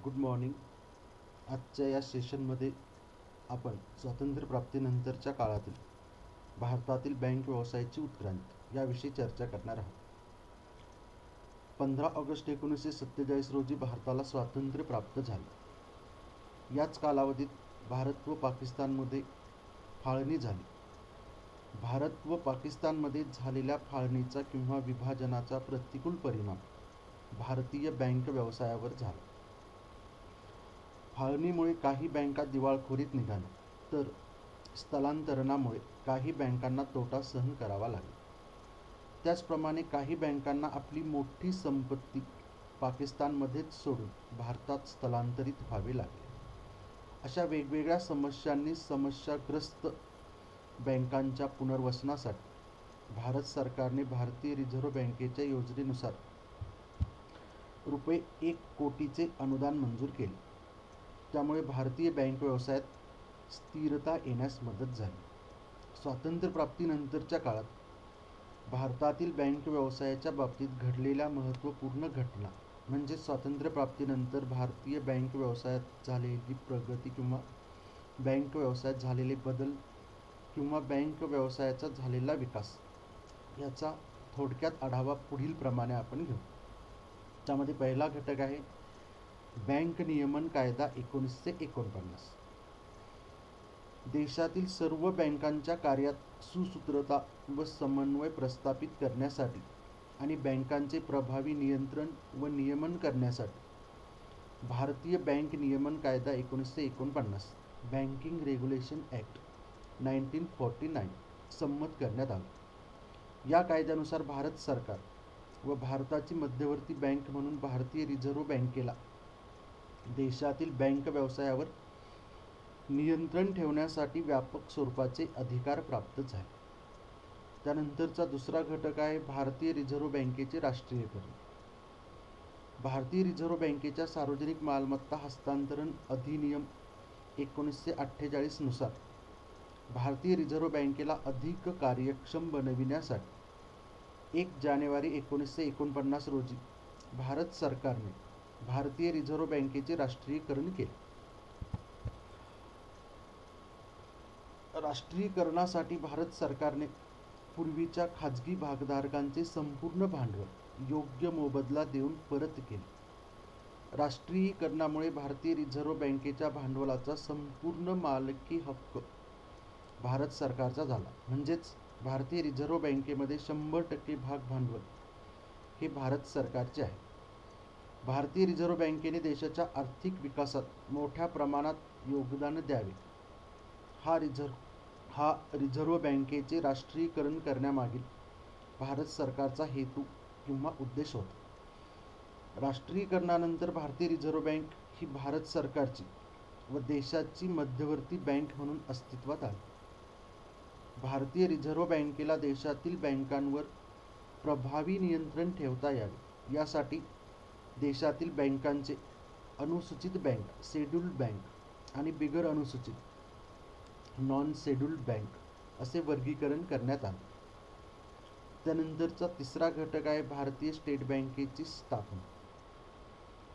Good morning. आजच्या या सेशनमध्ये आपण स्वातंत्र्यप्राप्तीनंतरच्या काळातील भारतातील बँक व्यवसायाची उत्क्रांती याविषयी चर्चा करणार आहोत. 15 ऑगस्ट 1947 रोजी भारताला स्वातंत्र्य प्राप्त झाले. याच कालावधीत भारत व पाकिस्तानमध्ये फाळणी झाली. भारत व पाकिस्तानमध्ये झालेल्या फाळणीचा किंवा विभाजनाचा प्रतिकूल परिणाम भारतीय बँक व्यवसायावर झाला. फाळणीमुळे काही बँका दिवाळखोरीत निघाल्या, तर स्थलांतरणामुळे काही बँकांना तोटा सहन करावा लागला. त्याचप्रमाणे काही बँकांना आपली मोठी संपत्ती पाकिस्तानमध्येच सोडून भारतात स्थलांतरित व्हावे लागले. अशा वेगवेगळ्या समस्यांनी समस्याग्रस्त बँकांच्या पुनर्वसनासाठी भारत सरकारने भारतीय रिझर्व्ह बँकेच्या योजनेनुसार ₹1 कोटीचे अनुदान मंजूर केले. त्यामुळे भारतीय बँक व्यवसायात स्थिरता येण्यास मदत झाली. स्वातंत्र्यप्राप्तीनंतरच्या काळात भारतातील बँक व्यवसायाच्या बाबतीत घडलेल्या महत्त्वपूर्ण घटना म्हणजे स्वातंत्र्यप्राप्तीनंतर भारतीय बँक व्यवसायात झालेली प्रगती किंवा बँक व्यवसायात झालेले बदल किंवा बँक व्यवसायाचा झालेला विकास याचा थोडक्यात आढावा पुढील प्रमाणे आपण घेऊ. त्यामध्ये पहिला घटक आहे बँक नियमन कायदा 1949. देशातील सर्व बँकांच्या कार्यात सुसूत्रता व समन्वय प्रस्थापित करण्यासाठी आणि बँकांचे प्रभावी नियंत्रण व नियमन करण्यासाठी भारतीय बँक नियमन कायदा 1949 बँकिंग रेग्युलेशन ॲक्ट 1949 संमत करण्यात आला. या कायद्यानुसार भारत सरकार व भारताची मध्यवर्ती बँक म्हणून भारतीय रिझर्व्ह बँकेला देशातील बँक व्यवसायावर नियंत्रण ठेवण्यासाठी व्यापक स्वरूपाचे अधिकार प्राप्त झाले. त्यानंतरचा दुसरा घटक आहे भारतीय रिझर्व्ह बँकेचे राष्ट्रीयकरण. भारतीय रिझर्व्ह बँकेच्या सार्वजनिक मालमत्ता हस्तांतरण अधिनियम 1948 नुसार भारतीय रिझर्व्ह बँकेला अधिक कार्यक्षम बनविण्यासाठी 1 जानेवारी 1949 रोजी भारत सरकारने भारतीय रिझर्व्ह बँकेचे राष्ट्रीयकरण केले. राष्ट्रीयकरणासाठी भारत सरकारने पूर्वीच्या खाजगी भागधारकांचे संपूर्ण भांडवल योग्य मोबदला देऊन परत केले. राष्ट्रीयीकरणामुळे भारतीय रिझर्व्ह बँकेच्या भांडवलाचा संपूर्ण मालकी हक्क भारत सरकारचा झाला. म्हणजेच भारतीय रिझर्व्ह बँकेमध्ये 100% भाग भांडवल हे भारत सरकारचे आहे. भारतीय रिझर्व्ह बँकेने देशाच्या आर्थिक विकासात मोठ्या प्रमाणात योगदान द्यावे हा रिझर्व्ह बँकेचे राष्ट्रीयकरण करण्यामागील भारत सरकारचा हेतू किंवा उद्देश होता. राष्ट्रीयकरणानंतर भारतीय रिझर्व्ह बँक ही भारत सरकारची व देशाची मध्यवर्ती बँक म्हणून अस्तित्वात आली. भारतीय रिझर्व्ह बँकेला देशातील बँकांवर प्रभावी नियंत्रण ठेवता यावे यासाठी देशातील बँकांचे अनुसूचित बँक शेड्यूल्ड बँक आणि बिगर अनुसूचित नॉन शेड्यूल्ड बँक असे वर्गीकरण करण्यात आले. त्यानंतरचा तिसरा घटक आहे भारतीय स्टेट बँकेची स्थापना.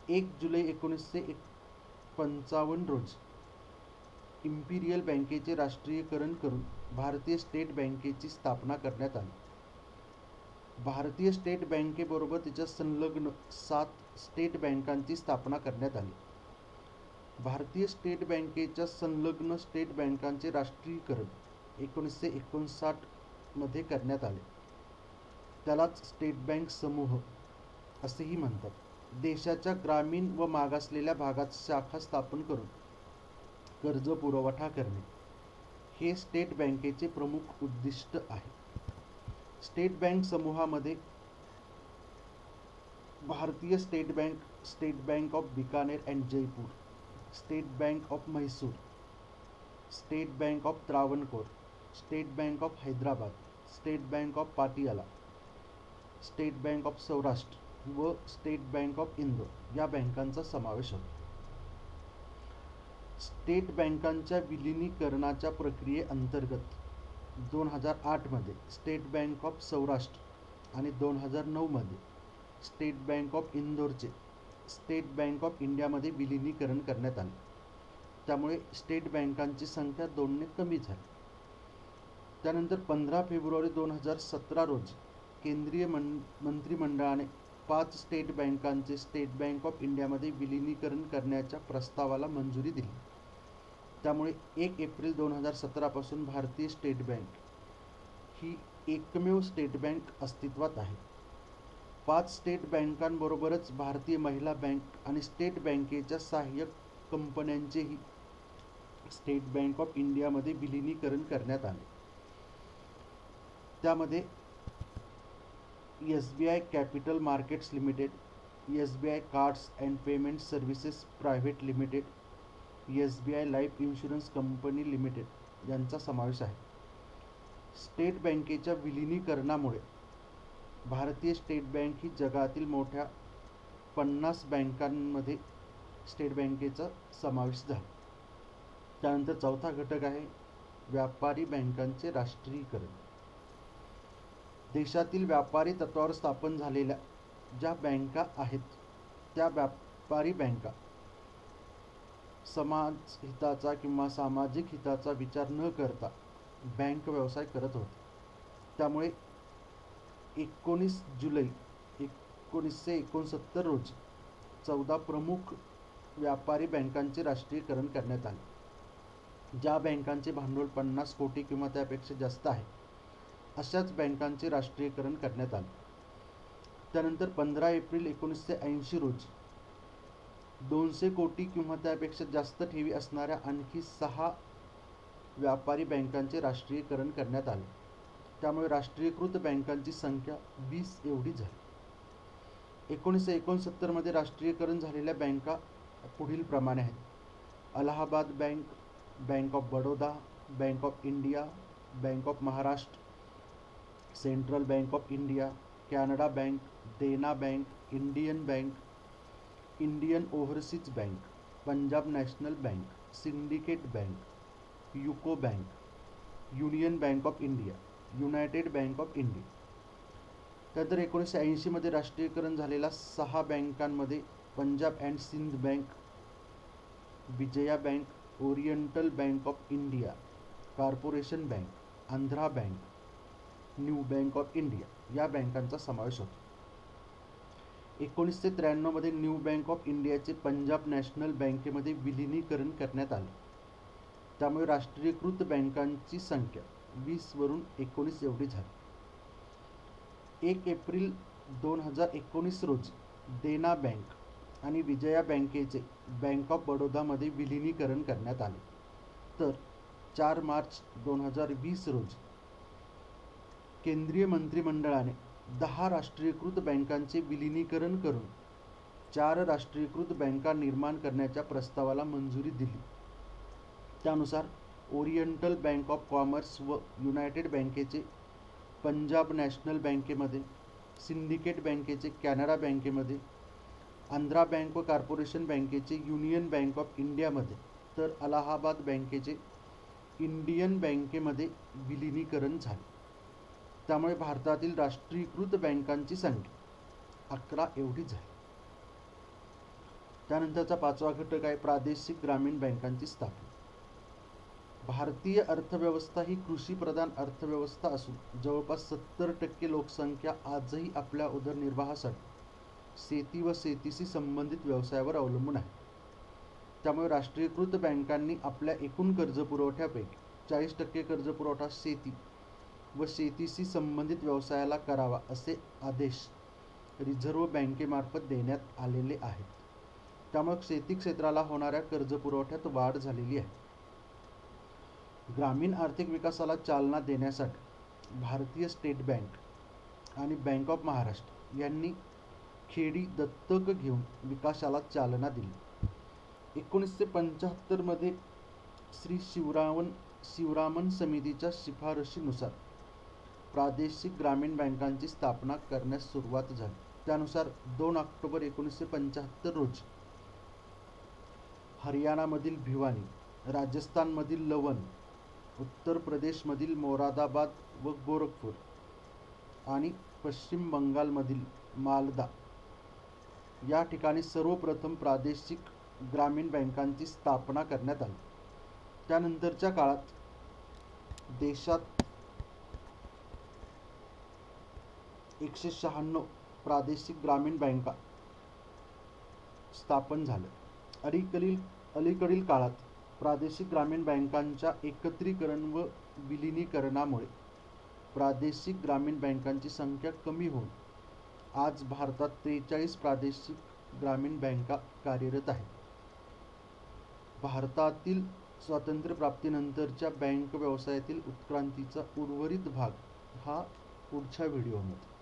1 जुलै 1955 रोजी इम्पिरियल बँकेचे राष्ट्रीयकरण करून भारतीय स्टेट बँकेची स्थापना करण्यात आली. भारतीय स्टेट बँकेबरोबर तिच्या संलग्न 7 स्टेट बँकांची स्थापना करण्यात आली. भारतीय स्टेट बँकेच्या संलग्न स्टेट बँकांचे राष्ट्रीयकरण 1959 मध्ये करण्यात आले. त्यालाच स्टेट बँक समूह असेही म्हणतात. देशाच्या ग्रामीण व मागासलेल्या भागात शाखा स्थापन करून कर्ज पुरवठा करणे हे स्टेट बँकेचे प्रमुख उद्दिष्ट आहे. स्टेट बँक समूहामध्ये भारतीय state bank, state Bank of Bikaner and Jaipur, state Bank of Mysore, state Bank of Travancore, state Bank of Hyderabad, state Bank of Patiala, state Bank of Saurashtra व स्टेट बँक ऑफ इंदोर या बँकांचा समावेश होतो. स्टेट बँकांच्या विलिनीकरणाच्या प्रक्रियेअंतर्गत 2008 मध्ये स्टेट बँक ऑफ सौराष्ट्र आणि 2009 मध्ये स्टेट बँक ऑफ इंदोरचे स्टेट बँक ऑफ इंडियामध्ये विलिनीकरण करण्यात आले. त्यामुळे स्टेट बँकांची संख्या 2ने कमी झाली. त्यानंतर 15 फेब्रुवारी 2017 रोजी केंद्रीय मंत्रिमंडळाने 5 स्टेट बँकांचे स्टेट बँक ऑफ इंडियामध्ये विलिनीकरण करण्याच्या प्रस्तावाला मंजुरी दिली. त्यामुळे 1 एप्रिल 2017 पासून भारतीय स्टेट बँक ही एकमेव स्टेट बँक अस्तित्वात आहे. 5 स्टेट बँकांबरोबरच भारतीय महिला बँक आणि स्टेट बँकेच्या सहाय्यक कंपन्यांचेही स्टेट बँक ऑफ इंडियामध्ये विलिनीकरण करण्यात आले. त्यामध्ये SBI capital markets limited, SBI cards and payment services private limited, SBI life insurance company limited यांचा समावेश आहे. स्टेट बँकेच्या विलिनीकरणामुळे भारतीय स्टेट बँक ही जगातील मोठ्या 50 बँकांमध्ये स्टेट बँकेचा समावेश झाला. त्यानंतर चौथा घटक आहे व्यापारी बँकांचे राष्ट्रीयकरण. देशातील व्यापारी तत्वावर स्थापन झालेल्या ज्या बँका आहेत त्या व्यापारी बँका समाज हिताचा किंवा सामाजिक हिताचा विचार न करता बँक व्यवसाय करत होते. त्यामुळे 19 जुलै 1969 रोजी 14 प्रमुख व्यापारी बँकांचे राष्ट्रीयकरण करण्यात आले. ज्या बँकांचे भांडवल 50 कोटी किंवा त्यापेक्षा जास्त आहे अशाच बँकांचे राष्ट्रीयकरण करण्यात आले. त्यानंतर 15 एप्रिल 1980 रोजी 200 कोटी किंवा त्यापेक्षा जास्त ठेवी असणाऱ्या आणखी 6 व्यापारी बँकांचे राष्ट्रीयकरण करण्यात आले. त्यामुळे राष्ट्रीयकृत बँकांची संख्या 20 एवढी झाली. 1969 मध्ये राष्ट्रीयकरण झालेल्या बँका पुढील प्रमाणे आहेत: Allahabad bank, bank of Baroda, bank of India, bank of Maharashtra, central bank of India, Canada bank, Dena bank, Indian bank, Indian overseas bank, Punjab national bank, syndicate bank, UCO bank, union bank of India, united bank of India. त्यानंतर 1980 मध्ये राष्ट्रीयकरण झालेल्या 6 बँकांमध्ये Punjab and Sindh bank, Vijaya bank, oriental bank of India, corporation bank, Andhra bank, new bank of India या बँकांचा समावेश होतो. 1993 मध्ये न्यू बँक ऑफ इंडियाचे पंजाब नॅशनल बँकेमध्ये विलिनीकरण करण्यात आले. त्यामुळे राष्ट्रीयकृत बँकांची संख्या 20 वरून 19 एवढी झाली. 1 एप्रिल 2019 रोजी देना बँक आणि विजया बँकेचे बँक ऑफ बडोदामध्ये विलिनीकरण करण्यात आले. तर 4 मार्च 2020 रोजी केंद्रीय मंत्रिमंडळाने 10 राष्ट्रीयकृत बँकांचे विलिनीकरण करून 4 राष्ट्रीयकृत बँका निर्माण करण्याच्या प्रस्तावाला मंजुरी दिली. त्यानुसार ओरिएंटल बँक ऑफ कॉमर्स व युनायटेड बँकेचे पंजाब नॅशनल बँकेमध्ये, सिंडिकेट बँकेचे कॅनडा बँकेमध्ये, आंध्रा बँक व कॉर्पोरेशन बँकेचे युनियन बँक ऑफ इंडियामध्ये, तर अलाहाबाद बँकेचे इंडियन बँकेमध्ये विलिनीकरण झाले. त्यामुळे भारतातील राष्ट्रीयकृत बँकांची संख्या 11 एवढी झाली. त्यानंतरचा 5वा घटक आहे प्रादेशिक ग्रामीण बँकांची स्थापना. भारतीय अर्थव्यवस्था ही कृषीप्रधान अर्थव्यवस्था असून जवळपास 70% लोकसंख्या आजही आपल्या उदरनिर्वाहासाठी शेती व शेतीशी संबंधित व्यवसायावर अवलंबून आहे. त्यामुळे राष्ट्रीयकृत बँकांनी आपल्या एकूण कर्जपुरवठ्यापैकी 40% कर्जपुरवठा शेती व शेतीशी संबंधित व्यवसायाला करावा असे आदेश रिझर्व्ह बँकेमार्फत देण्यात आलेले आहेत. त्यामुळे शेती क्षेत्राला होणाऱ्या कर्जपुरवठ्यात वाढ झालेली आहे. ग्रामीण आर्थिक विकासाला चालना देण्यासाठी भारतीय स्टेट बँक आणि बँक ऑफ महाराष्ट्र यांनी खेडी दत्तक घेऊन विकासाला चालना दिली. 1975 मध्ये श्री शिवरामन समितीच्या शिफारशीनुसार प्रादेशिक ग्रामीण बँकांची स्थापना करण्यास सुरुवात झाली. त्यानुसार 2 ऑक्टोबर 1975 रोजी हरियाणामधील भिवानी, राजस्थानमधील लवन, उत्तर प्रदेशमधील मोरादाबाद व गोरखपूर आणि पश्चिम बंगालमधील मालदा या ठिकाणी सर्वप्रथम प्रादेशिक ग्रामीण बँकांची स्थापना करण्यात आली. त्यानंतरच्या काळात देशात 196 प्रादेशिक ग्रामीण बँका स्थापन झाल्या. अलीकडील काळात प्रादेशिक ग्रामीण बँकांच्या एकत्रीकरण व विलिनीकरणामुळे प्रादेशिक ग्रामीण बँकांची संख्या कमी होऊन आज भारतात 43 प्रादेशिक ग्रामीण बँका कार्यरत आहेत. भारतातील स्वातंत्र्यप्राप्तीनंतरच्या बँक व्यवसायातील उत्क्रांतीचा उर्वरित भाग हा पुढच्या व्हिडिओमध्ये.